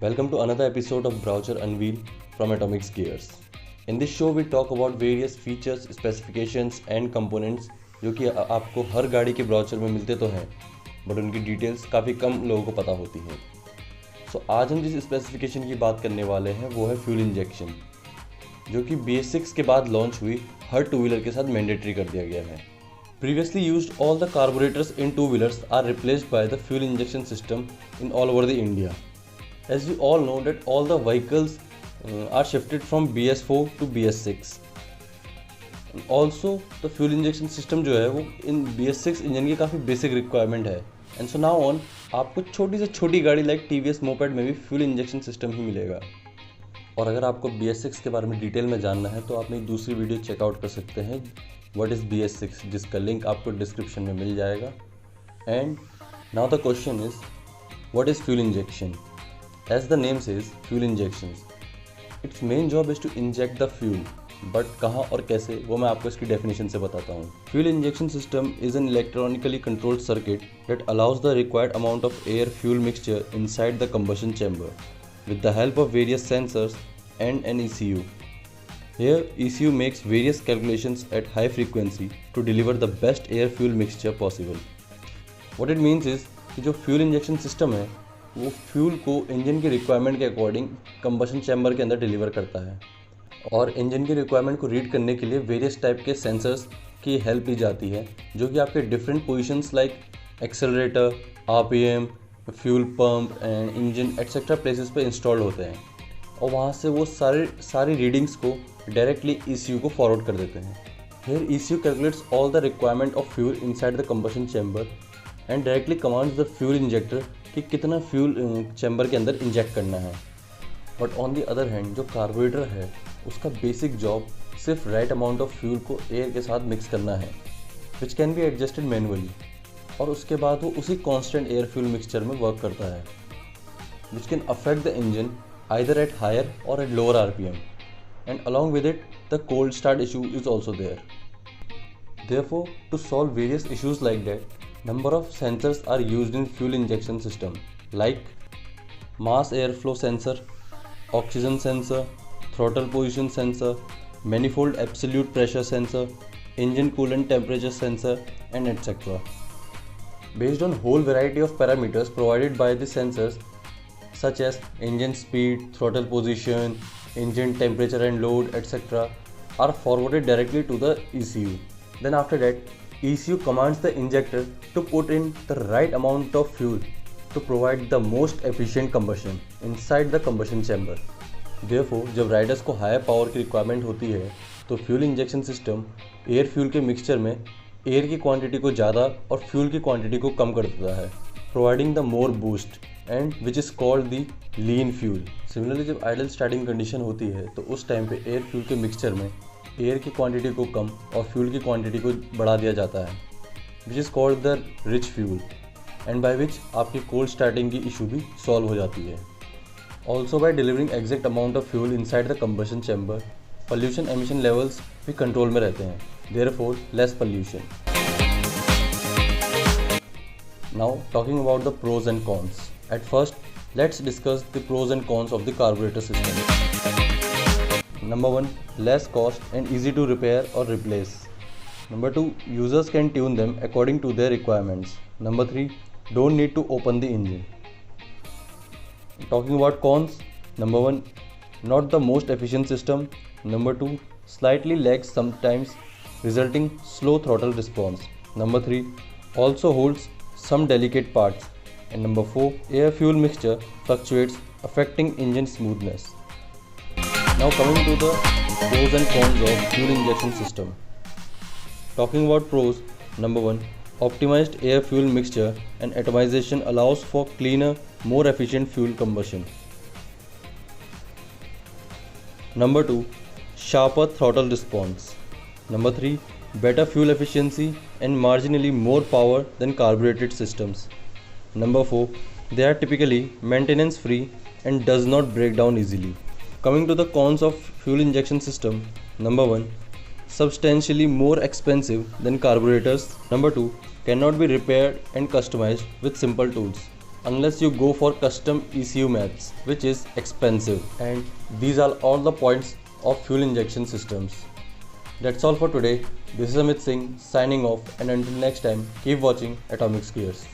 Welcome to another episode of Browser Unveil from Atomics Gears. In this show we talk about various features, specifications and components जो कि आपको हर गाड़ी के brochure में मिलते तो हैं बट उनकी डिटेल्स काफ़ी कम लोगों को पता होती हैं। सो आज हम जिस स्पेसिफिकेशन की बात करने वाले हैं वो है फ्यूल इंजेक्शन, जो कि BS6 के बाद लॉन्च हुई हर टू व्हीलर के साथ मैंडेटरी कर दिया गया है। Previously used all the carburetors in two-wheelers are replaced by the fuel injection system in all over the India. As we all know that all the vehicles are shifted from BS4 to BS6. Also the fuel injection system जो है वो इन BS6 engine की काफ़ी basic requirement है and so now on आपको छोटी से छोटी गाड़ी लाइक TVS मोपेड में भी फ्यूल इंजेक्शन सिस्टम ही मिलेगा। और अगर आपको BS6 के बारे में डिटेल में जानना है तो आप मेरी दूसरी वीडियो चेकआउट कर सकते हैं व्हाट इज़ BS6, जिसका लिंक आपको डिस्क्रिप्शन में मिल जाएगा। And now the question is what is fuel injection. As the name says fuel injections, its main job is to inject the fuel, but कहाँ और कैसे वो मैं आपको इसकी डेफिनेशन से बताता हूँ। Fuel injection system is an electronically controlled circuit that allows the required amount of air fuel mixture inside the combustion chamber with the help of various sensors and an ECU. Here, ECU makes various calculations at high frequency to deliver the best air fuel mixture possible. What it means is कि जो fuel injection system है वो fuel को engine की requirement के according combustion chamber के अंदर deliver करता है और इंजन की रिक्वायरमेंट को रीड करने के लिए वेरियस टाइप के सेंसर्स की हेल्प ली जाती है जो कि आपके different positions like accelerator, RPM, fuel pump and engine etcetera places पे इंस्टॉल होते हैं और वहाँ से वो सारी रीडिंग्स को डायरेक्टली ECU को फॉरवर्ड कर देते हैं। Here ECU calculates all the requirement of fuel inside the combustion chamber and directly commands the fuel injector कि कितना फ्यूल चैम्बर के अंदर इंजेक्ट करना है। But on the other hand जो कार्बोरेटर है उसका बेसिक जॉब सिर्फ राइट अमाउंट ऑफ फ्यूल को एयर के साथ मिक्स करना है which can be adjusted manually, और उसके बाद वो उसी कांस्टेंट एयर फ्यूल मिक्सचर में वर्क करता है which can affect the engine either at higher और at lower RPM, and along with it the cold start issue is also there. Therefore, to solve various issues like that, number of sensors are used in fuel injection system like mass airflow sensor, oxygen sensor, throttle position sensor, manifold absolute pressure sensor, engine coolant temperature sensor, and etc. Based on whole variety of parameters provided by the sensors such as engine speed, throttle position, engine temperature and load, etc. are forwarded directly to the ECU. Then after that, ECU commands the injector to put in the right amount of fuel to provide the most efficient combustion inside the combustion chamber. Therefore, जब Riders को higher power की requirement होती है तो fuel injection system air fuel के mixture में air की quantity को ज़्यादा और फ्यूल की क्वांटिटी को कम कर देता है, providing the more boost and which is called the lean fuel. Similarly जब आइडल स्टार्टिंग कंडीशन होती है तो उस टाइम पे एयर फ्यूल के मिक्सचर में एयर की क्वांटिटी को कम और फ्यूल की क्वांटिटी को बढ़ा दिया जाता है which is called the rich fuel, and by which आपकी कोल्ड स्टार्टिंग की इशू भी सॉल्व हो जाती है। Also by delivering exact amount of fuel inside the combustion chamber, pollution emission levels भी कंट्रोल में रहते हैं, therefore less pollution. Now talking about the pros and cons. At first, let's discuss the pros and cons of the carburetor system. Number 1, less cost and easy to repair or replace. Number 2, users can tune them according to their requirements. Number 3, don't need to open the engine. Talking about cons, number 1, not the most efficient system. Number 2, slightly lags sometimes, resulting slow throttle response. Number 3, also holds some delicate parts. And number 4, air fuel mixture fluctuates, affecting engine smoothness. Now coming to the pros and cons of fuel injection system. Talking about pros, number 1, optimized air fuel mixture and atomization allows for cleaner, more efficient fuel combustion. Number 2, sharper throttle response. Number 3, better fuel efficiency and marginally more power than carbureted systems. Number 4, they are typically maintenance free and does not break down easily. Coming to the cons of fuel injection system, number 1, substantially more expensive than carburetors. Number 2, cannot be repaired and customized with simple tools. unless you go for custom ECU maths, which is expensive. And these are all the points of fuel injection systems. That's all for today. This is Amit Singh signing off, and until next time, keep watching Atomic Gears.